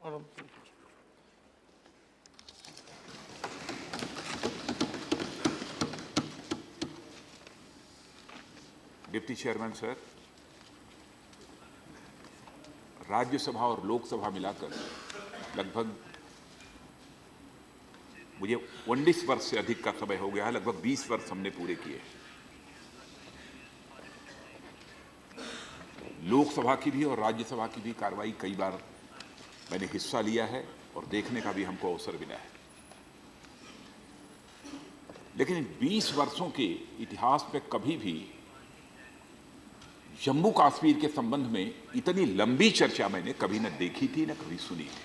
Deputy chairman sir, Rajya Sabha और लोकसभा मिलाकर लगभग मुझे 19 वर्ष से अधिक का समय हो गया है, लगभग 20 वर्ष हमने पूरे किए। लोकसभा की भी और राज्यसभा की भी कार्रवाई कई बार मैंने हिस्सा लिया है और देखने का भी हमको अवसर मिला है, लेकिन इन 20 वर्षों के इतिहास में कभी भी जम्मू कश्मीर के संबंध में इतनी लंबी चर्चा मैंने कभी न देखी थी न कभी सुनी थी।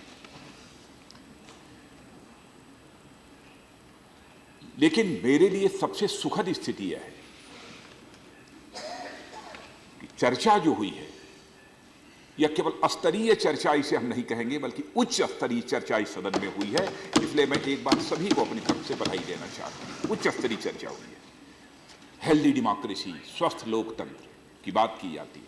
लेकिन मेरे लिए सबसे सुखद स्थिति यह है कि चर्चा जो हुई है यह केवल स्तरीय चर्चा इसे हम नहीं कहेंगे, बल्कि उच्च स्तरीय चर्चा इस सदन में हुई है। इसलिए मैं एक बार सभी को अपनी तरफ से बधाई देना चाहता हूं। उच्च स्तरीय चर्चा हुई है, हेल्दी डेमोक्रेसी, स्वस्थ लोकतंत्र की बात की जाती है।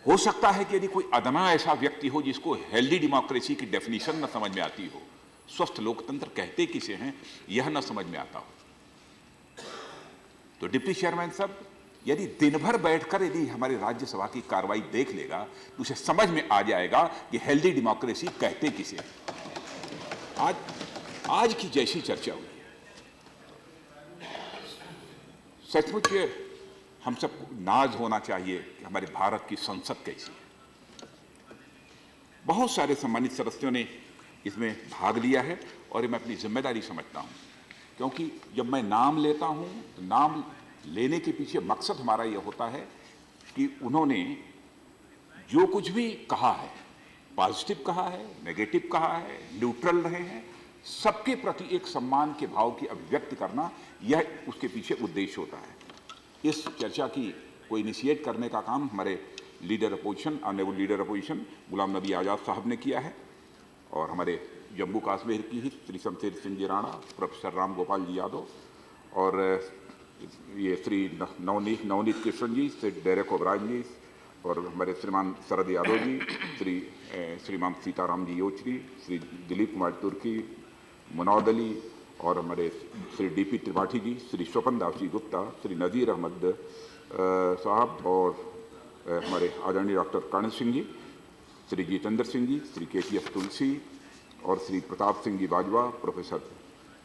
हो सकता है कि यदि कोई अदना ऐसा व्यक्ति हो जिसको हेल्दी डेमोक्रेसी की डेफिनेशन न समझ में आती हो, स्वस्थ लोकतंत्र कहते किसे हैं यह न समझ में आता हो, तो डिप्टी चेयरमैन साहब यदि दिन भर बैठकर यदि हमारी राज्यसभा की कार्रवाई देख लेगा तो उसे समझ में आ जाएगा कि हेल्दी डेमोक्रेसी कहते किसे हैं। आज की जैसी चर्चा हुई है, सचमुच हम सबको नाज होना चाहिए कि हमारे भारत की संसद कैसी है। बहुत सारे सम्मानित सदस्यों ने इसमें भाग लिया है और मैं अपनी जिम्मेदारी समझता हूं, क्योंकि जब मैं नाम लेता हूं तो नाम लेने के पीछे मकसद हमारा यह होता है कि उन्होंने जो कुछ भी कहा है, पॉजिटिव कहा है, नेगेटिव कहा है, न्यूट्रल रहे हैं, सबके प्रति एक सम्मान के भाव की अभिव्यक्ति करना, यह उसके पीछे उद्देश्य होता है। इस चर्चा की को इनिशिएट करने का काम हमारे leader opposition, honourable leader opposition Ghulam Nabi Azad साहब ने किया है, और हमारे जम्मू कश्मीर की ही श्री शमशेर सिंह जी राणा, प्रोफेसर राम गोपाल जी यादव, और ये श्री नवनीत कृष्ण जी, श्री डेरेक ओब्रायन जी, और हमारे श्रीमान शरद यादव जी, श्रीमान सीताराम जी योचरी, श्री दिलीप कुमार तुर्की, मुनौद अली, और हमारे श्री डीपी त्रिपाठी जी, श्री स्वपन दास जी गुप्ता, श्री नज़ीर अहमद साहब, और हमारे आदरणीय डॉक्टर कर्ण सिंह जी, श्री जितेंद्र सिंह जी, श्री KTS तुलसी, और श्री प्रताप सिंह जी बाजवा, प्रोफेसर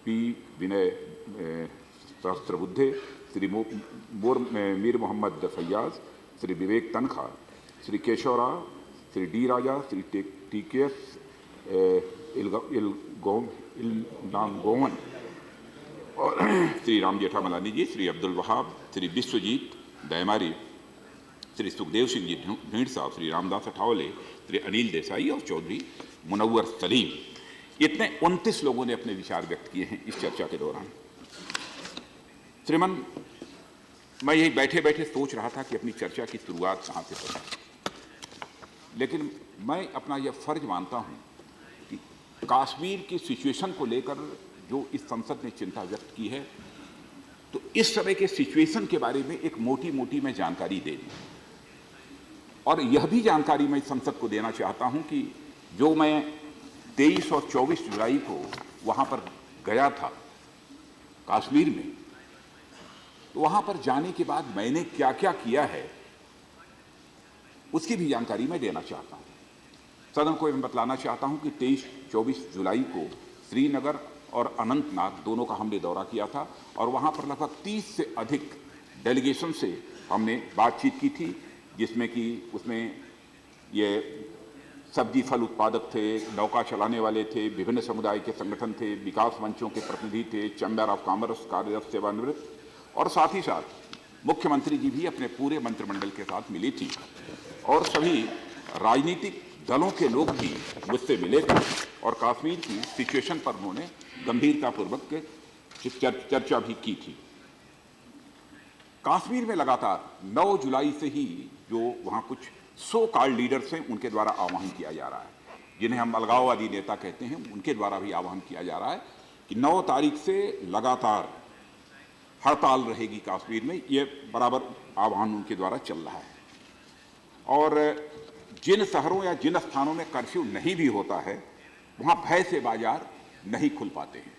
P विनय सहस्त्रबुद्धे, श्री मीर मोहम्मद फैयाज, श्री विवेक तनखा, श्री केशव राव, श्री D राजा, श्री TKS इलनांगोवन, और श्री राम जेठामलानी जी, श्री अब्दुल वहाब, श्री विश्वजीत दयमारी, श्री सुखदेव सिंह जी ढींड साहब, श्री रामदास अठावले, श्री अनिल देसाई और चौधरी मुनव्वर सलीम, इतने 29 लोगों ने अपने विचार व्यक्त किए हैं इस चर्चा के दौरान। श्रीमान, मैं यही बैठे बैठे सोच रहा था कि अपनी चर्चा की शुरुआत कहाँ से करूं, लेकिन मैं अपना यह फर्ज मानता हूं कि कश्मीर की सिचुएशन को लेकर जो इस संसद ने चिंता व्यक्त की है, तो इस समय के सिचुएशन के बारे में एक मोटी मोटी मैं जानकारी दे दूं, और यह भी जानकारी मैं संसद को देना चाहता हूं कि जो मैं 23 और 24 जुलाई को वहां पर गया था कश्मीर में, तो वहां पर जाने के बाद मैंने क्या क्या किया है उसकी भी जानकारी मैं देना चाहता हूं। सदन को मैं बतलाना चाहता हूं कि 23-24 जुलाई को श्रीनगर और अनंतनाग दोनों का हमने दौरा किया था, और वहां पर लगभग 30 से अधिक डेलीगेशन से हमने बातचीत की थी, जिसमें कि उसमें ये सब्जी फल उत्पादक थे, नौका चलाने वाले थे, विभिन्न समुदाय के संगठन थे, विकास मंचों के प्रतिनिधि थे, चैम्बर ऑफ कॉमर्स, कार्यरत सेवानिवृत्त, और साथ ही साथ मुख्यमंत्री जी भी अपने पूरे मंत्रिमंडल के साथ मिली थी, और सभी राजनीतिक दलों के लोग भी मुझसे मिले थे, और कश्मीर की सिचुएशन पर उन्होंने गंभीरतापूर्वक चर्चा भी की थी। कश्मीर में लगातार 9 जुलाई से ही जो वहाँ कुछ सो कॉल्ड लीडर्स हैं उनके द्वारा आह्वान किया जा रहा है, जिन्हें हम अलगाववादी नेता कहते हैं, उनके द्वारा भी आह्वान किया जा रहा है कि 9 तारीख से लगातार हड़ताल रहेगी कश्मीर में। ये बराबर आह्वान उनके द्वारा चल रहा है, और जिन शहरों या जिन स्थानों में कर्फ्यू नहीं भी होता है, वहां भय से बाजार नहीं खुल पाते हैं।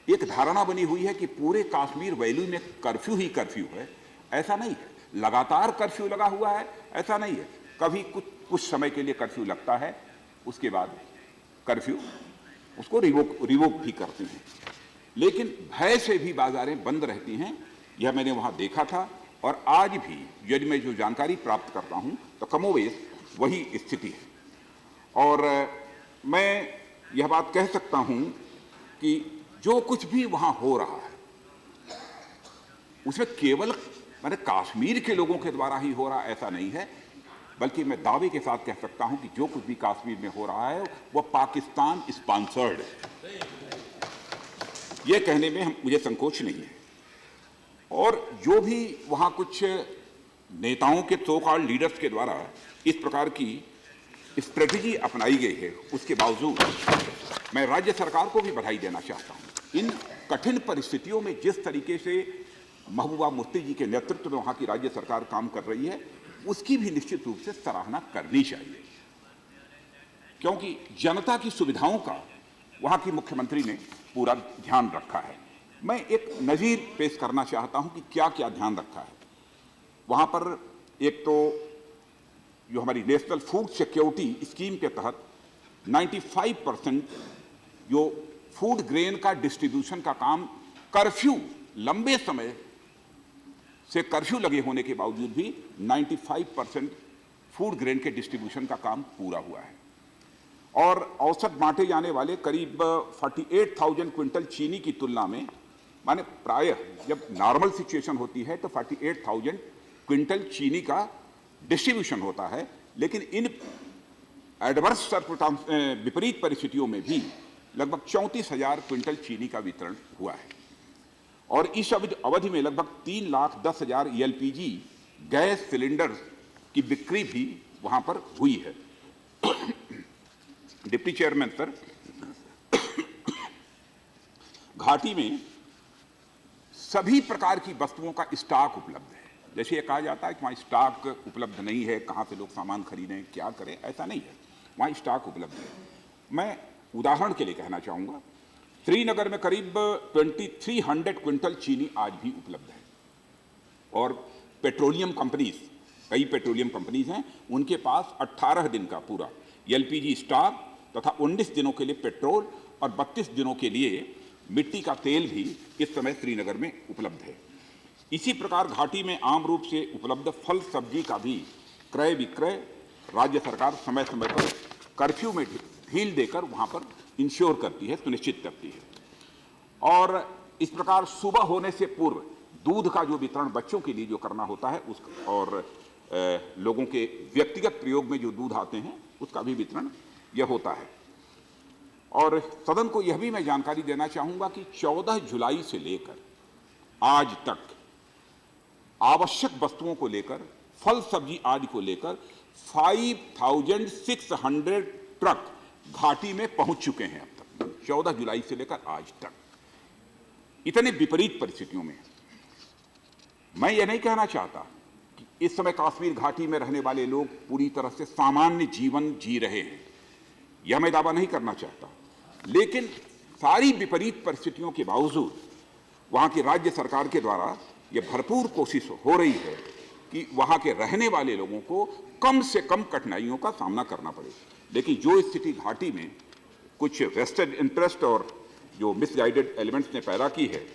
एक धारणा बनी हुई है कि पूरे कश्मीर वैली में कर्फ्यू ही कर्फ्यू है। ऐसा नहीं है। लगातार कर्फ्यू लगा हुआ है, ऐसा नहीं है। कभी कुछ समय के लिए कर्फ्यू लगता है, उसके बाद कर्फ्यू उसको रिवोक भी करते हैं। लेकिन भय से भी बाजारें बंद रहती हैं, यह मैंने वहां देखा था। और आज भी यदि मैं जो जानकारी प्राप्त करता हूं तो कमोवेश वही स्थिति है। और मैं यह बात कह सकता हूं कि जो कुछ भी वहां हो रहा है उसमें केवल मैंने कश्मीर के लोगों के द्वारा ही हो रहा ऐसा नहीं है, बल्कि मैं दावे के साथ कह सकता हूं कि जो कुछ भी कश्मीर में हो रहा है वह पाकिस्तान स्पॉन्सर्ड है। यह कहने में मुझे संकोच नहीं है। और जो भी वहां कुछ नेताओं के सो कॉल्ड लीडर्स के द्वारा इस प्रकार की स्ट्रेटजी अपनाई गई है, उसके बावजूद मैं राज्य सरकार को भी बधाई देना चाहता हूं। इन कठिन परिस्थितियों में जिस तरीके से महबूबा मुफ्ती जी के नेतृत्व में वहां की राज्य सरकार काम कर रही है, उसकी भी निश्चित रूप से सराहना करनी चाहिए, क्योंकि जनता की सुविधाओं का वहां की मुख्यमंत्री ने पूरा ध्यान रखा है। मैं एक नजीर पेश करना चाहता हूं कि क्या क्या ध्यान रखा है वहां पर। एक तो जो हमारी नेशनल फूड सिक्योरिटी स्कीम के तहत 95% जो फूड ग्रेन का डिस्ट्रीब्यूशन का काम कर्फ्यू लंबे समय से कर्फ्यू लगे होने के बावजूद भी 95% फूड ग्रेन के डिस्ट्रीब्यूशन का काम पूरा हुआ है। और औसत बांटे जाने वाले करीब 48,000 क्विंटल चीनी की तुलना में, माने प्रायः जब नॉर्मल सिचुएशन होती है तो 48,000 क्विंटल चीनी का डिस्ट्रीब्यूशन होता है, लेकिन इन एडवर्स विपरीत परिस्थितियों में भी लगभग 34,000 क्विंटल चीनी का वितरण हुआ है। और इस अवधि में लगभग 3,10,000 एलपीजी गैस सिलेंडर की बिक्री भी वहां पर हुई है। डिप्टी चेयरमैन सर, घाटी में सभी प्रकार की वस्तुओं का स्टॉक उपलब्ध है। जैसे ये कहा जाता है कि वहाँ स्टॉक उपलब्ध नहीं है, कहाँ से लोग सामान खरीदें, क्या करें, ऐसा नहीं है, वहाँ स्टॉक उपलब्ध है। मैं उदाहरण के लिए कहना चाहूँगा, श्रीनगर में करीब 2300 क्विंटल चीनी आज भी उपलब्ध है। और पेट्रोलियम कंपनीज, कई पेट्रोलियम कंपनीज हैं, उनके पास 18 दिन का पूरा एलपीजी स्टॉक तथा 19 दिनों के लिए पेट्रोल और 32 दिनों के लिए मिट्टी का तेल भी इस समय श्रीनगर में उपलब्ध है। इसी प्रकार घाटी में आम रूप से उपलब्ध फल सब्जी का भी क्रय विक्रय राज्य सरकार समय समय पर कर्फ्यू में ढील देकर वहां पर इंश्योर करती है, सुनिश्चित करती है। और इस प्रकार सुबह होने से पूर्व दूध का जो वितरण बच्चों के लिए जो करना होता है उस और लोगों के व्यक्तिगत प्रयोग में जो दूध आते हैं उसका भी वितरण यह होता है। और सदन को यह भी मैं जानकारी देना चाहूंगा कि 14 जुलाई से लेकर आज तक आवश्यक वस्तुओं को लेकर, फल सब्जी आदि को लेकर 5,600 ट्रक घाटी में पहुंच चुके हैं अब तक, 14 जुलाई से लेकर आज तक। इतने विपरीत परिस्थितियों में मैं यह नहीं कहना चाहता कि इस समय कश्मीर घाटी में रहने वाले लोग पूरी तरह से सामान्य जीवन जी रहे हैं, यह मैं दावा नहीं करना चाहता। लेकिन सारी विपरीत परिस्थितियों के बावजूद वहां की राज्य सरकार के द्वारा यह भरपूर कोशिश हो रही है कि वहां के रहने वाले लोगों को कम से कम कठिनाइयों का सामना करना पड़े। लेकिन जो स्थिति घाटी में कुछ वेस्टेड इंटरेस्ट और जो मिसगाइडेड एलिमेंट्स ने पैदा की है,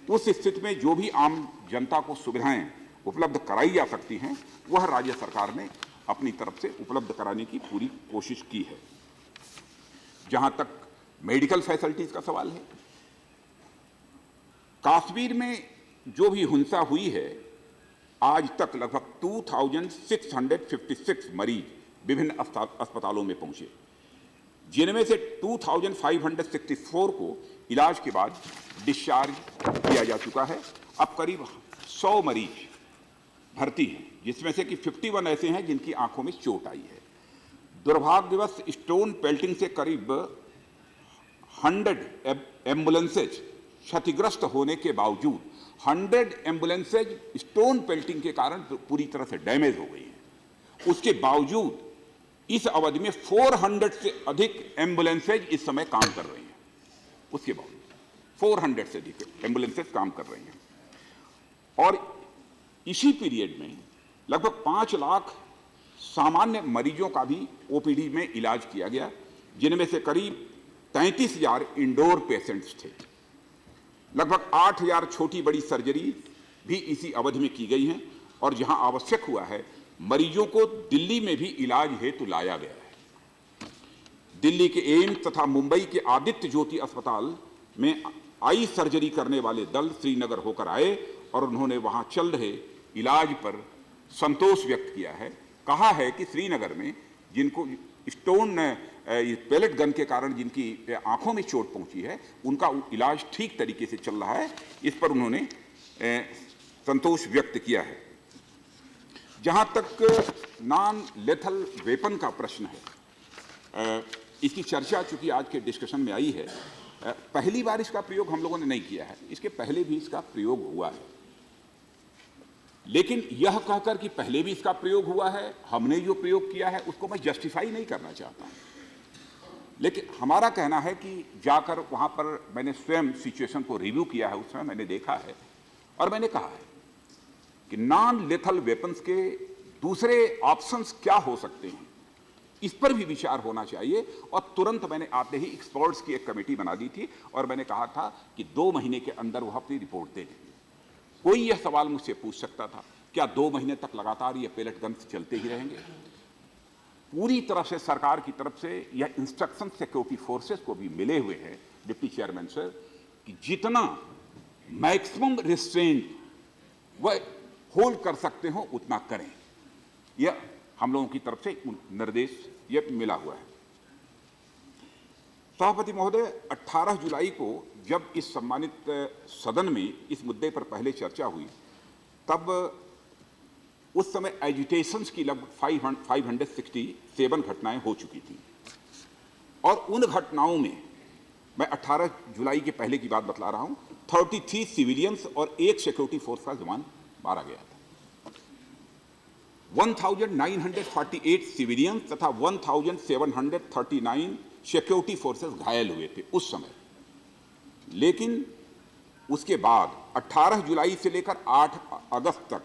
उस स्थिति में जो भी आम जनता को सुविधाएं उपलब्ध कराई जा सकती हैं, वह राज्य सरकार ने अपनी तरफ से उपलब्ध कराने की पूरी कोशिश की है। जहां तक मेडिकल फैसिलिटीज का सवाल है, कश्मीर में जो भी हिंसा हुई है, आज तक लगभग 2656 मरीज विभिन्न अस्पतालों में पहुंचे, जिनमें से 2564 को इलाज के बाद डिस्चार्ज किया जा चुका है। अब करीब 100 मरीज भर्ती हैं, जिसमें से कि 51 ऐसे हैं जिनकी आंखों में चोट आई है। दुर्भाग्यवश स्टोन पेल्टिंग से करीब 100 एम्बुलेंसेज क्षतिग्रस्त होने के बावजूद 100 एम्बुलेंसेज स्टोन पेल्टिंग के कारण पूरी तरह से डैमेज हो गई हैं। उसके बावजूद इस अवधि में 400 से अधिक एम्बुलेंसेज इस समय काम कर रही हैं। उसके बावजूद 400 से अधिक एम्बुलेंसेज काम कर रही हैं। और इसी पीरियड में लगभग 5 लाख सामान्य मरीजों का भी ओपीडी में इलाज किया गया, जिनमें से करीब 33,000 इंडोर पेशेंट्स थे। लगभग 8,000 छोटी बड़ी सर्जरी भी इसी अवधि में की गई हैं, और जहां आवश्यक हुआ है मरीजों को दिल्ली में भी इलाज हेतु लाया गया है। दिल्ली के एम्स तथा मुंबई के आदित्य ज्योति अस्पताल में आई सर्जरी करने वाले दल श्रीनगर होकर आए और उन्होंने वहां चल रहे इलाज पर संतोष व्यक्त किया है। कहा है कि श्रीनगर में जिनको स्टोन पेलेट गन के कारण जिनकी आंखों में चोट पहुंची है, उनका इलाज ठीक तरीके से चल रहा है। इस पर उन्होंने संतोष व्यक्त किया है। जहां तक नॉन लेथल वेपन का प्रश्न है, इसकी चर्चा चूंकि आज के डिस्कशन में आई है, पहली बार इसका प्रयोग हम लोगों ने नहीं किया है, इसके पहले भी इसका प्रयोग हुआ है। लेकिन यह कहकर कि पहले भी इसका प्रयोग हुआ है, हमने जो प्रयोग किया है उसको मैं जस्टिफाई नहीं करना चाहता। लेकिन हमारा कहना है कि जाकर वहां पर मैंने स्वयं सिचुएशन को रिव्यू किया है, उस समय मैंने देखा है और मैंने कहा है कि नॉन लेथल वेपन्स के दूसरे ऑप्शंस क्या हो सकते हैं, इस पर भी विचार होना चाहिए। और तुरंत मैंने आते ही एक्सपर्ट्स की एक कमेटी बना दी थी और मैंने कहा था कि 2 महीने के अंदर वह अपनी रिपोर्ट दे देंगे। कोई यह सवाल मुझसे पूछ सकता था, क्या 2 महीने तक लगातार ये पेलेट गन्स चलते ही रहेंगे? पूरी तरह से सरकार की तरफ से यह इंस्ट्रक्शन सिक्योरिटी फोर्सेस को भी मिले हुए हैं, डिप्टी चेयरमैन सर, कि जितना मैक्सिमम रिस्ट्रेंट वह होल्ड कर सकते हो उतना करें। यह हम लोगों की तरफ से निर्देश यह मिला हुआ है। सभापति महोदय, 18 जुलाई को जब इस सम्मानित सदन में इस मुद्दे पर पहले चर्चा हुई, तब उस समय एजिटेशंस की लगभग 567 घटनाएं हो चुकी थी। और उन घटनाओं में मैं 18 जुलाई के पहले की बात बतला रहा हूं, 33 सिविलियंस और 1 सिक्योरिटी फोर्स का जवान मारा गया था। 1948 सिविलियंस तथा 1739 सिक्योरिटी फोर्सेस घायल हुए थे उस समय। लेकिन उसके बाद 18 जुलाई से लेकर 8 अगस्त तक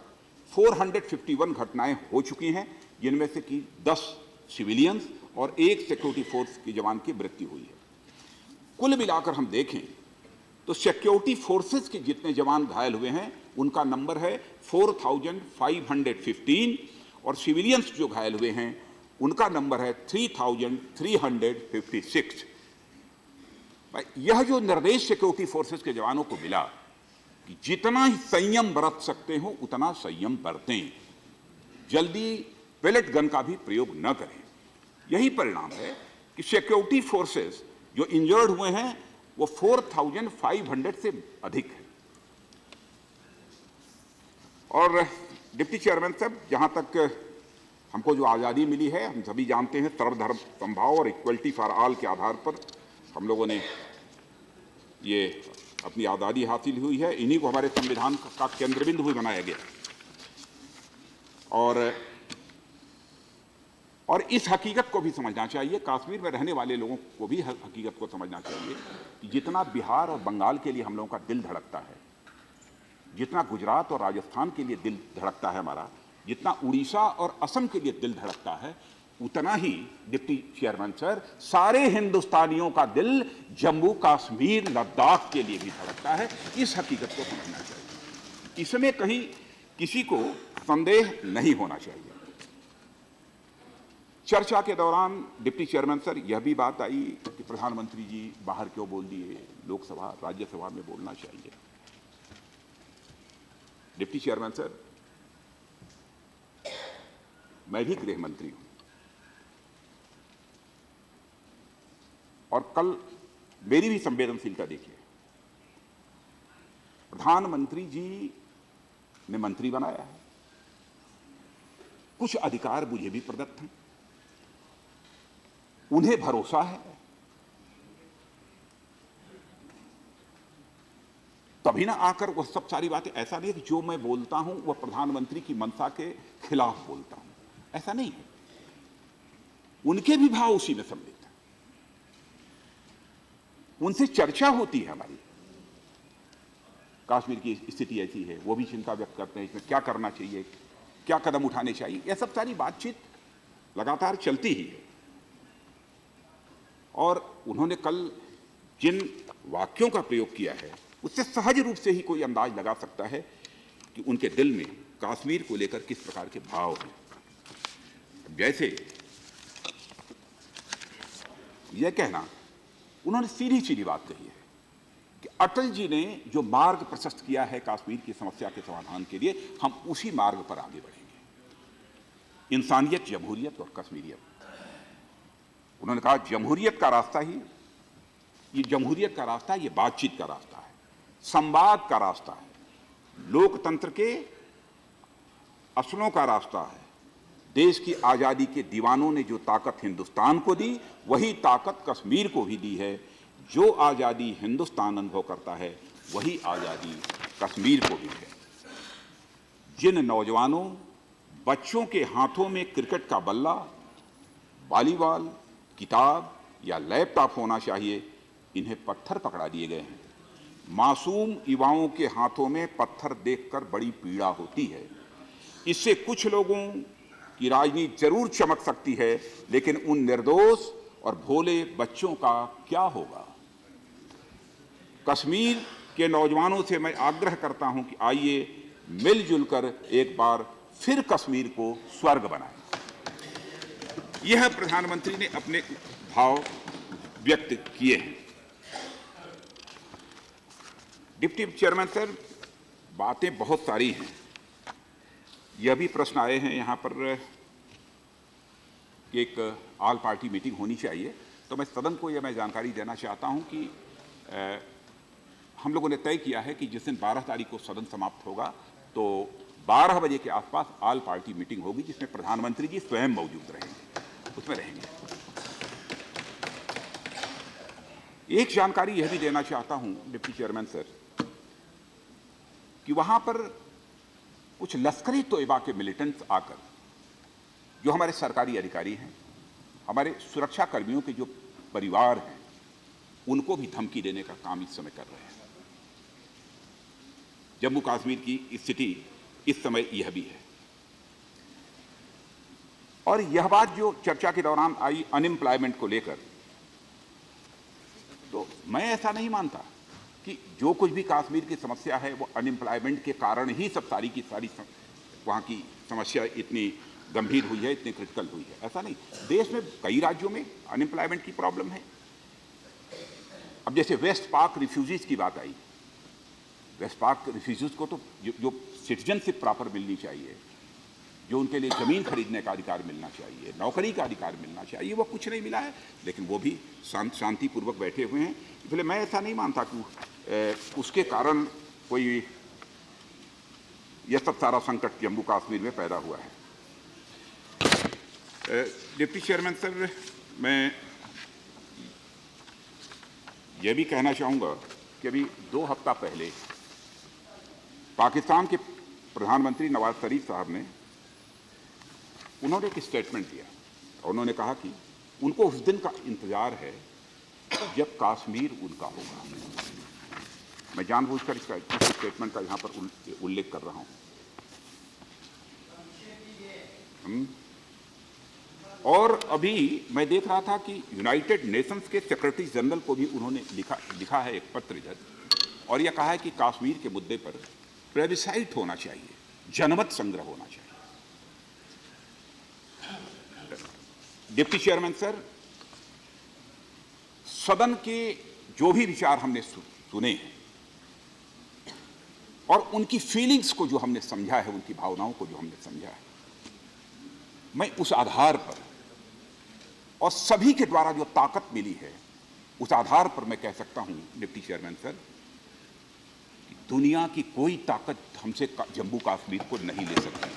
451 घटनाएं हो चुकी हैं, जिनमें से कि 10 सिविलियंस और 1 सिक्योरिटी फोर्स के जवान की मृत्यु हुई है। कुल मिलाकर हम देखें तो सिक्योरिटी फोर्सेस के जितने जवान घायल हुए हैं उनका नंबर है 4515 और सिविलियंस जो घायल हुए हैं उनका नंबर है 3356। यह जो निर्देश सिक्योरिटी फोर्सेस के जवानों को मिला कि जितना ही संयम बरत सकते हो उतना संयम बरतें, जल्दी पेलेट गन का भी प्रयोग न करें। यही परिणाम है कि सिक्योरिटी फोर्सेस जो इंजर्ड हुए हैं वो 4500 से अधिक है। और डिप्टी चेयरमैन साहब, जहां तक हमको जो आज़ादी मिली है, हम सभी जानते हैं सर्वधर्म समभाव और इक्वलिटी फॉर ऑल के आधार पर हम लोगों ने ये अपनी आज़ादी हासिल हुई है। इन्हीं को हमारे संविधान का केंद्र बिंदु भी बनाया गया। और इस हकीकत को भी समझना चाहिए, कश्मीर में रहने वाले लोगों को भी हकीकत को समझना चाहिए कि जितना बिहार और बंगाल के लिए हम लोगों का दिल धड़कता है, जितना गुजरात और राजस्थान के लिए दिल धड़कता है हमारा, जितना उड़ीसा और असम के लिए दिल धड़कता है, उतना ही डिप्टी चेयरमैन सर सारे हिंदुस्तानियों का दिल जम्मू कश्मीर लद्दाख के लिए भी धड़कता है। इस हकीकत को समझना चाहिए, इसमें कहीं किसी को संदेह नहीं होना चाहिए। चर्चा के दौरान डिप्टी चेयरमैन सर यह भी बात आई कि प्रधानमंत्री जी बाहर क्यों बोल दिए, लोकसभा राज्यसभा में बोलना चाहिए। डिप्टी चेयरमैन सर, मैं भी गृह मंत्री हूं और कल मेरी भी संवेदनशीलता देखिए, प्रधानमंत्री जी ने मंत्री बनाया है, कुछ अधिकार मुझे भी प्रदत्त हैं, उन्हें भरोसा है, तभी ना आकर वह सब सारी बातें, ऐसा नहीं कि जो मैं बोलता हूं वह प्रधानमंत्री की मंशा के खिलाफ बोलता हूं, ऐसा नहीं है। उनके भी भाव उसी में सम्मिलित हैं। उनसे चर्चा होती है हमारी, कश्मीर की स्थिति ऐसी है, वो भी चिंता व्यक्त करते हैं इसमें क्या करना चाहिए, क्या कदम उठाने चाहिए। यह सब सारी बातचीत लगातार चलती ही है। और उन्होंने कल जिन वाक्यों का प्रयोग किया है उससे सहज रूप से ही कोई अंदाज लगा सकता है कि उनके दिल में कश्मीर को लेकर किस प्रकार के भाव हैं। जैसे यह कहना, उन्होंने सीधी सीधी बात कही है कि अटल जी ने जो मार्ग प्रशस्त किया है कश्मीर की समस्या के समाधान के लिए, हम उसी मार्ग पर आगे बढ़ेंगे। इंसानियत, जमहूरियत और कश्मीरियत। उन्होंने कहा जमहूरियत का रास्ता ही, ये जमहूरियत का रास्ता है, ये बातचीत का रास्ता है, संवाद का रास्ता है, लोकतंत्र के असूलों का रास्ता है। देश की आजादी के दीवानों ने जो ताकत हिंदुस्तान को दी, वही ताकत कश्मीर को भी दी है। जो आजादी हिंदुस्तान अनुभव करता है, वही आजादी कश्मीर को भी है। जिन नौजवानों, बच्चों के हाथों में क्रिकेट का बल्ला, वॉलीबॉल, किताब या लैपटॉप होना चाहिए, इन्हें पत्थर पकड़ा दिए गए हैं। मासूम युवाओं के हाथों में पत्थर देखकर बड़ी पीड़ा होती है। इससे कुछ लोगों की राजनीति जरूर चमक सकती है, लेकिन उन निर्दोष और भोले बच्चों का क्या होगा। कश्मीर के नौजवानों से मैं आग्रह करता हूं कि आइए मिलजुल कर एक बार फिर कश्मीर को स्वर्ग बनाएं। यह प्रधानमंत्री ने अपने भाव व्यक्त किए हैं। डिप्टी चेयरमैन सर, बातें बहुत सारी हैं। यह भी प्रश्न आए हैं यहाँ पर कि एक ऑल पार्टी मीटिंग होनी चाहिए, तो मैं सदन को यह मैं जानकारी देना चाहता हूँ कि हम लोगों ने तय किया है कि जिस दिन 12 तारीख को सदन समाप्त होगा तो 12 बजे के आसपास ऑल पार्टी मीटिंग होगी, जिसमें प्रधानमंत्री जी स्वयं मौजूद रहेंगे, उसमें रहेंगे। एक जानकारी यह भी देना चाहता हूं डिप्टी चेयरमैन सर कि वहां पर कुछ लश्करी तोयबा के मिलिटेंट्स आकर, जो हमारे सरकारी अधिकारी हैं, हमारे सुरक्षा कर्मियों के जो परिवार हैं, उनको भी धमकी देने का काम इस समय कर रहे हैं। जम्मू कश्मीर की स्थिति इस समय यह भी है। और यह बात जो चर्चा के दौरान आई अनएम्प्लॉयमेंट को लेकर, तो मैं ऐसा नहीं मानता कि जो कुछ भी कश्मीर की समस्या है वो अनएम्प्लॉयमेंट के कारण ही सब सारी की सारी वहाँ की समस्या इतनी गंभीर हुई है, इतनी क्रिटिकल हुई है। ऐसा नहीं, देश में कई राज्यों में अनएम्प्लॉयमेंट की प्रॉब्लम है। अब जैसे वेस्ट पाक रिफ्यूजीज की बात आई, वेस्ट पाक रिफ्यूजीज को तो जो सिटीजनशिप प्रॉपर मिलनी चाहिए, जो उनके लिए ज़मीन खरीदने का अधिकार मिलना चाहिए, नौकरी का अधिकार मिलना चाहिए, वो कुछ नहीं मिला है, लेकिन वो भी शांतिपूर्वक बैठे हुए हैं। इसलिए मैं ऐसा नहीं मानता कि उसके कारण कोई यह सब सारा संकट जम्मू कश्मीर में पैदा हुआ है। डिप्टी चेयरमैन सर, मैं यह भी कहना चाहूँगा कि अभी 2 हफ्ता पहले पाकिस्तान के प्रधानमंत्री नवाज शरीफ साहब ने उन्होंने एक स्टेटमेंट दिया और उन्होंने कहा कि उनको उस दिन का इंतजार है जब कश्मीर उनका होगा। मैं जानबूझकर इसका स्टेटमेंट का यहाँ पर उल्लेख कर रहा हूँ। और अभी मैं देख रहा था कि यूनाइटेड नेशंस के सेक्रेटरी जनरल को भी उन्होंने लिखा है एक पत्र इधर, और यह कहा है कि कश्मीर के मुद्दे पर प्लेबिसाइट होना चाहिए, जनमत संग्रह होना चाहिए। डिप्टी चेयरमैन सर, सदन के जो भी विचार हमने सुने हैं और उनकी फीलिंग्स को जो हमने समझा है, उनकी भावनाओं को जो हमने समझा है, मैं उस आधार पर और सभी के द्वारा जो ताकत मिली है, उस आधार पर मैं कह सकता हूं डिप्टी चेयरमैन सर कि दुनिया की कोई ताकत हमसे जम्मू कश्मीर को नहीं ले सकती।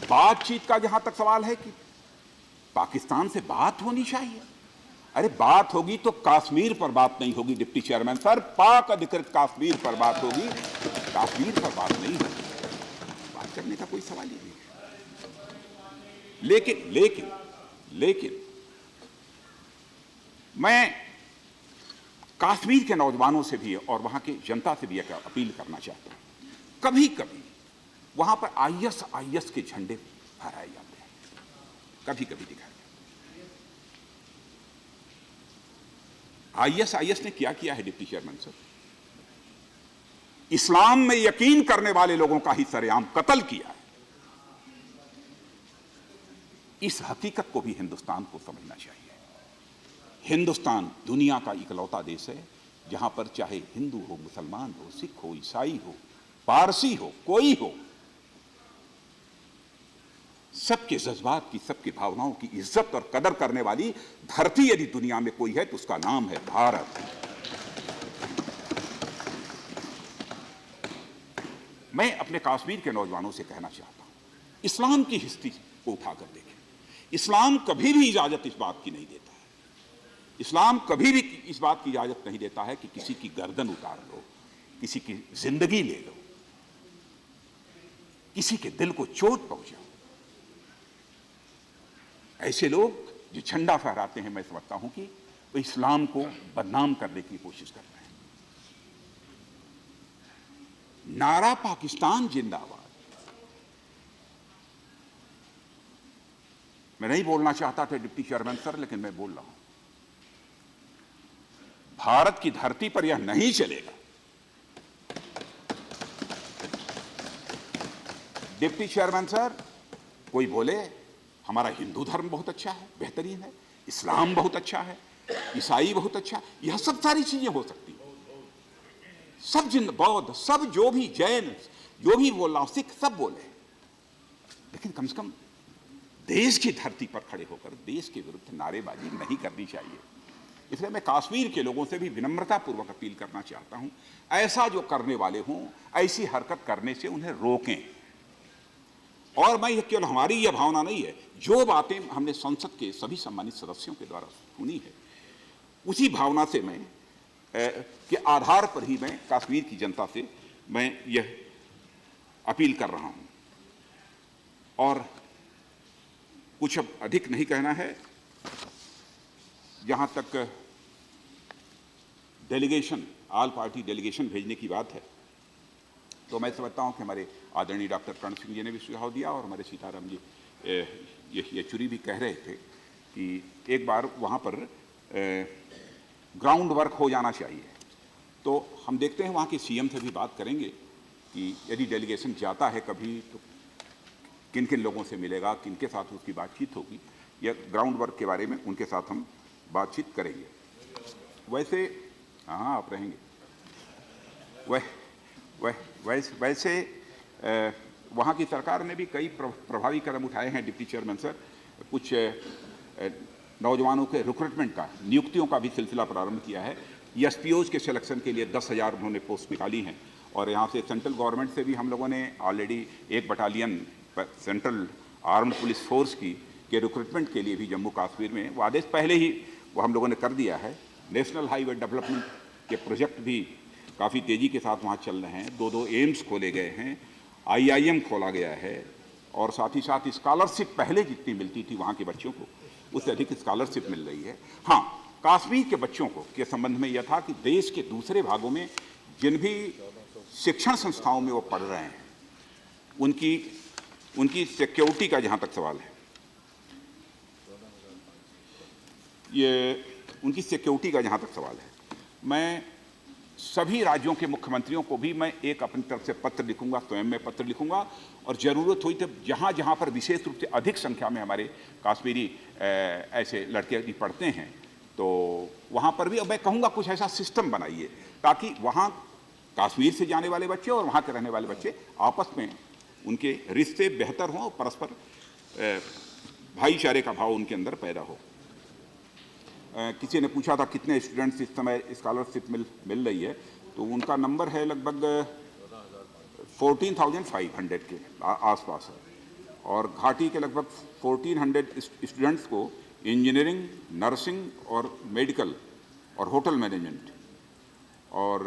बातचीत का जहां तक सवाल है कि पाकिस्तान से बात होनी चाहिए, अरे बात होगी तो कश्मीर पर बात नहीं होगी डिप्टी चेयरमैन सर, पाक अधिकृत कश्मीर पर बात होगी, कश्मीर पर बात नहीं होगी। बात करने का कोई सवाल ही नहीं है। लेकिन लेकिन लेकिन मैं कश्मीर के नौजवानों से भी और वहां की जनता से भी एक अपील करना चाहता हूं। कभी कभी वहां पर आईएस के झंडे फहराए जाते हैं, कभी कभी दिखाए जाते हैं। आईएस ने क्या किया है डिप्टी चेयरमैन सर? इस्लाम में यकीन करने वाले लोगों का ही सरेआम कत्ल किया है। इस हकीकत को भी हिंदुस्तान को समझना चाहिए। हिंदुस्तान दुनिया का इकलौता देश है जहां पर चाहे हिंदू हो, मुसलमान हो, सिख हो, ईसाई हो, पारसी हो, कोई हो, सबके जज्बात की, सबकी भावनाओं की इज्जत और कदर करने वाली धरती यदि दुनिया में कोई है तो उसका नाम है भारत। मैं अपने कश्मीर के नौजवानों से कहना चाहता हूं, इस्लाम की हिस्ट्री को उठाकर देखें। इस्लाम कभी भी इजाजत इस बात की नहीं देता है, इस्लाम कभी भी इस बात की इजाजत नहीं देता है कि किसी की गर्दन उतार लो, किसी की जिंदगी ले लो, किसी के दिल को चोट पहुंचाओ। ऐसे लोग जो झंडा फहराते हैं, मैं समझता हूं कि वो इस्लाम को बदनाम करने की कोशिश कर रहे हैं। नारा पाकिस्तान जिंदाबाद। मैं नहीं बोलना चाहता था डिप्टी चेयरमैन सर, लेकिन मैं बोल रहा हूं, भारत की धरती पर यह नहीं चलेगा। डिप्टी चेयरमैन सर, कोई बोले हमारा हिंदू धर्म बहुत अच्छा है, बेहतरीन है, इस्लाम बहुत अच्छा है, ईसाई बहुत अच्छा है, यह सब सारी चीजें हो सकती हैं, सब जिन बौद्ध, सब जो भी जैन, जो भी बोल रहा हूं, सिख, सब बोले, लेकिन कम से कम देश की धरती पर खड़े होकर देश के विरुद्ध नारेबाजी नहीं करनी चाहिए। इसलिए मैं कश्मीर के लोगों से भी विनम्रतापूर्वक अपील करना चाहता हूं, ऐसा जो करने वाले हों, ऐसी हरकत करने से उन्हें रोकें। और मैं केवल हमारी यह भावना नहीं है, जो बातें हमने संसद के सभी सम्मानित सदस्यों के द्वारा सुनी है, उसी भावना से मैं के आधार पर ही मैं कश्मीर की जनता से मैं यह अपील कर रहा हूं। और कुछ अब अधिक नहीं कहना है। जहां तक डेलीगेशन, ऑल पार्टी डेलीगेशन भेजने की बात है, तो मैं समझता हूं कि हमारे आदरणीय डॉक्टर कर्ण सिंह जी ने भी सुझाव दिया और हमारे सीताराम जी येचुरी भी कह रहे थे कि एक बार वहां पर ग्राउंड वर्क हो जाना चाहिए। तो हम देखते हैं, वहाँ के सीएम से भी बात करेंगे कि यदि डेलीगेशन जाता है कभी तो किन किन लोगों से मिलेगा, किन के साथ उसकी बातचीत होगी, या ग्राउंड वर्क के बारे में उनके साथ हम बातचीत करेंगे। वैसे हाँ, आप रहेंगे। वैसे वहाँ की सरकार ने भी कई प्रभावी कदम उठाए हैं डिप्टी चेयरमैन सर। कुछ नौजवानों के रिक्रूटमेंट का, नियुक्तियों का भी सिलसिला प्रारंभ किया है। एसपीओज के सिलेक्शन के लिए 10,000 उन्होंने पोस्ट निकाली हैं और यहाँ से सेंट्रल गवर्नमेंट से भी हम लोगों ने ऑलरेडी एक battalion central armed police force की के रिक्रूटमेंट के लिए भी जम्मू कश्मीर में वो आदेश पहले ही वो हम लोगों ने कर दिया है। नेशनल हाईवे डेवलपमेंट के प्रोजेक्ट भी काफ़ी तेज़ी के साथ वहाँ चल रहे हैं। 2 एम्स खोले गए हैं, IIM खोला गया है और साथ ही साथ स्कॉलरशिप पहले जितनी मिलती थी वहाँ के बच्चों को, उससे अधिक स्कॉलरशिप मिल रही है। हाँ, कश्मीर के बच्चों को के संबंध में यह था कि देश के दूसरे भागों में जिन भी शिक्षण संस्थाओं में वो पढ़ रहे हैं, उनकी सिक्योरिटी का जहाँ तक सवाल है, ये उनकी सिक्योरिटी का जहाँ तक सवाल है, मैं सभी राज्यों के मुख्यमंत्रियों को भी मैं एक अपनी तरफ से पत्र लिखूंगा, स्वयं में पत्र लिखूंगा और ज़रूरत हुई तो जहाँ जहाँ पर विशेष रूप से अधिक संख्या में हमारे कश्मीरी ऐसे लड़के भी पढ़ते हैं, तो वहाँ पर भी अब मैं कहूँगा कुछ ऐसा सिस्टम बनाइए ताकि वहाँ कश्मीर से जाने वाले बच्चे और वहाँ के रहने वाले बच्चे आपस में उनके रिश्ते बेहतर हों, परस्पर भाईचारे का भाव उनके अंदर पैदा हो। किसी ने पूछा था कितने स्टूडेंट्स इस समय स्कॉलरशिप मिल रही है, तो उनका नंबर है लगभग 14,500 के आसपास है और घाटी के लगभग 1,400 स्टूडेंट्स को इंजीनियरिंग, नर्सिंग और मेडिकल और होटल मैनेजमेंट और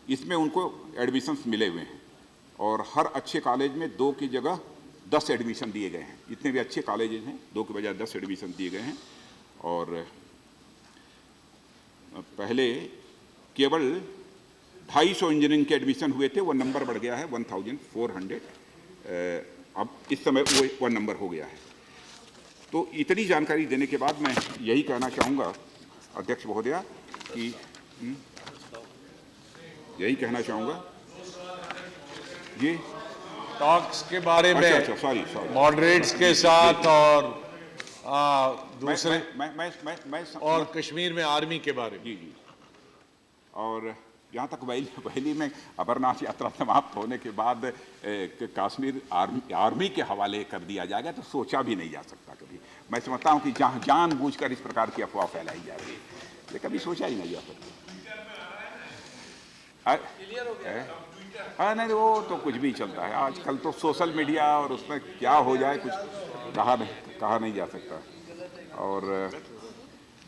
इसमें उनको एडमिशन्स मिले हुए हैं और हर अच्छे कॉलेज में 2 की जगह 10 एडमिशन दिए गए हैं। जितने भी अच्छे कॉलेजेस हैं 2 के बजाय 10 एडमिशन दिए गए हैं। और पहले केवल 250 इंजीनियरिंग के एडमिशन हुए थे, वो नंबर बढ़ गया है 1400। अब इस समय वो नंबर हो गया है। तो इतनी जानकारी देने के बाद मैं यही कहना चाहूँगा अध्यक्ष महोदया कि यही कहना चाहूँगा ये टॉक्स के बारे में, अच्छा सॉरी मॉडरेट्स के साथ और दूसरे मैं और कश्मीर में आर्मी के बारे में। जी। और यहाँ तक वैली में अमरनाथ यात्रा समाप्त होने के बाद कश्मीर आर्मी के हवाले कर दिया जाएगा तो सोचा भी नहीं जा सकता कभी। मैं समझता हूँ कि जहाँ जानबूझकर इस प्रकार की अफवाह फैलाई जा रही है, ये कभी सोचा ही नहीं जा सकता। हाँ नहीं, वो तो कुछ भी चलता है आजकल तो सोशल मीडिया, और उसमें क्या हो जाए कुछ कहा नहीं जा सकता। और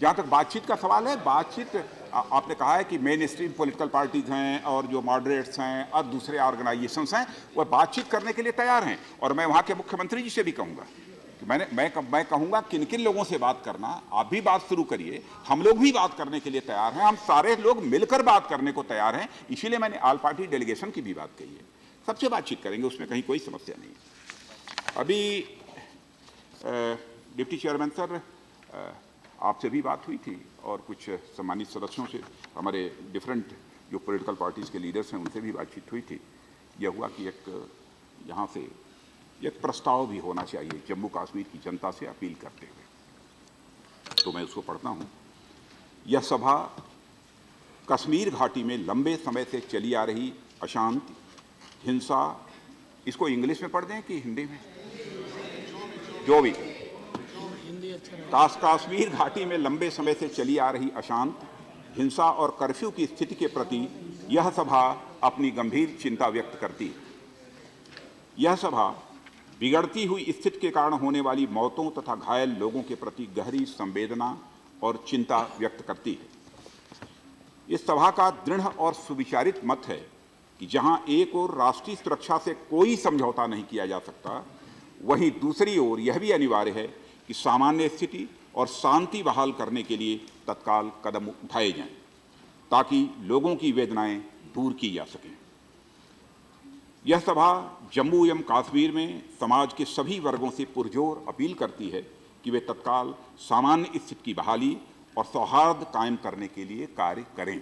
जहाँ तक बातचीत का सवाल है, बातचीत आपने कहा है कि मेन स्ट्रीम पॉलिटिकल पार्टीज हैं और जो मॉडरेट्स हैं और दूसरे ऑर्गेनाइजेशंस हैं वो बातचीत करने के लिए तैयार हैं। और मैं वहाँ के मुख्यमंत्री जी से भी कहूँगा कि मैं कहूँगा किन किन लोगों से बात करना, आप भी बात शुरू करिए, हम लोग भी बात करने के लिए तैयार हैं, हम सारे लोग मिलकर बात करने को तैयार हैं। इसीलिए मैंने ऑल पार्टी डेलीगेशन की भी बात कही है, सबसे बातचीत करेंगे, उसमें कहीं कोई समस्या नहीं है। अभी डिप्टी चेयरमैन सर, आपसे भी बात हुई थी और कुछ सम्मानित सदस्यों से, हमारे डिफरेंट जो पॉलिटिकल पार्टीज़ के लीडर्स हैं उनसे भी बातचीत हुई थी। यह हुआ कि यहाँ से एक प्रस्ताव भी होना चाहिए जम्मू कश्मीर की जनता से अपील करते हुए, तो मैं उसको पढ़ता हूँ। यह सभा कश्मीर घाटी में लंबे समय से चली आ रही अशांति, हिंसा, इसको इंग्लिश में पढ़ दें कि हिंदी में, जो भी, कश्मीर घाटी में लंबे समय से चली आ रही अशांति, हिंसा और कर्फ्यू की स्थिति के प्रति यह सभा अपनी गंभीर चिंता व्यक्त करती है। यह सभा बिगड़ती हुई स्थिति के कारण होने वाली मौतों तथा घायल लोगों के प्रति गहरी संवेदना और चिंता व्यक्त करती है। इस सभा का दृढ़ और सुविचारित मत है कि जहां एक ओर राष्ट्रीय सुरक्षा से कोई समझौता नहीं किया जा सकता, वहीं दूसरी ओर यह भी अनिवार्य है कि सामान्य स्थिति और शांति बहाल करने के लिए तत्काल कदम उठाए जाएं, ताकि लोगों की वेदनाएं दूर की जा सकें। यह सभा जम्मू एवं कश्मीर में समाज के सभी वर्गों से पुरजोर अपील करती है कि वे तत्काल सामान्य स्थिति की बहाली और सौहार्द कायम करने के लिए कार्य करें।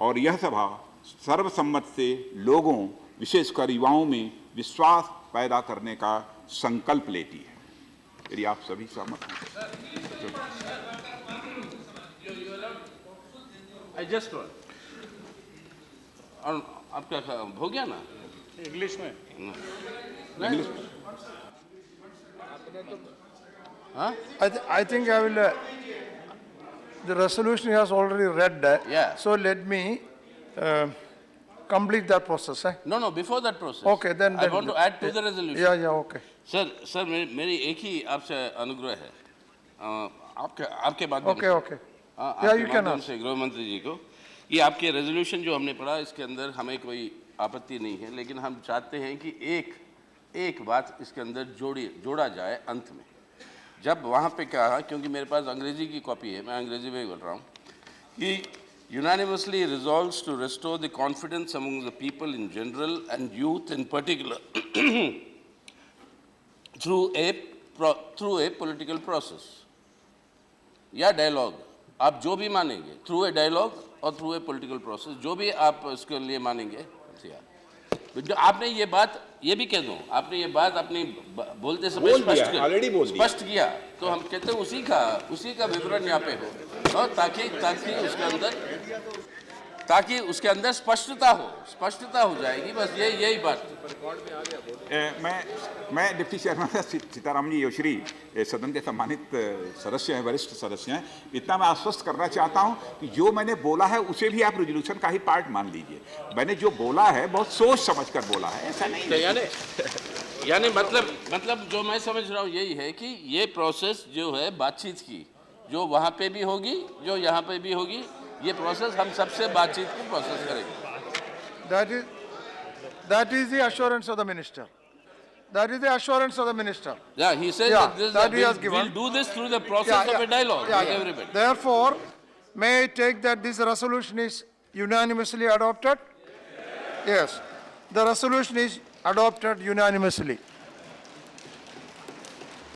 और यह सभा सर्वसम्मत से लोगों, विशेषकर युवाओं में विश्वास पैदा करने का संकल्प लेती है। यदि आप सभी सहमत हैं। आपका हो गया ना इंग्लिश में? इंग्लिश में? हाँ? I think I will. The resolution has already read. Yeah. So let me complete that process. No, before that process. Okay, then. I want to add to the resolution. Yeah, okay. Sir मेरी एक ही आपसे अनुग्रह है, आपके माध्यम Okay, okay. आपके you can माध्यम ask. से गृह मंत्री जी को, ये आपके रेजोल्यूशन जो हमने पढ़ा इसके अंदर हमें कोई आपत्ति नहीं है, लेकिन हम चाहते हैं कि एक बात इसके अंदर जोड़ा जाए अंत में। जब वहाँ पे कहा, क्योंकि मेरे पास अंग्रेजी की कॉपी है, मैं अंग्रेजी में बोल रहा हूँ, कि unanimously resolves to restore the confidence among the people in general and youth in particular through a political process या डायलॉग, आप जो भी मानेंगे, थ्रू ए डायलॉग और थ्रू ए पॉलिटिकल प्रोसेस, जो भी आप उसके लिए मानेंगे। जो आपने ये बात, ये भी कह दूं, आपने ये बात अपनी बोलते समय स्पष्ट किया, तो हम कहते हैं उसी का विवरण यहाँ पे हो, और ताकि उसके अंदर स्पष्टता हो जाएगी, बस यही बात। मैं डिप्टी चेयरमैन सीताराम जी योशरी सदन के सम्मानित सदस्य हैं, वरिष्ठ सदस्य हैं, इतना मैं आश्वस्त करना चाहता हूं कि जो मैंने बोला है उसे भी आप रेजोल्यूशन का ही पार्ट मान लीजिए। मैंने जो बोला है बहुत सोच समझकर बोला है, ऐसा नहीं है। यानी मतलब जो मैं समझ रहा हूँ यही है कि ये प्रोसेस जो है बातचीत की, जो वहाँ पे भी होगी, जो यहाँ पे भी होगी, ये प्रोसेस हम सबसे बातचीत की प्रोसेस करेंगे। That is the assurance of the minister. That is the assurance of the minister. Yeah, he said Yeah, that, this, that he has we'll given. do this through the process of a dialogue with everybody. Therefore, may I take that this resolution is unanimously adopted? Yes. The resolution is adopted unanimously.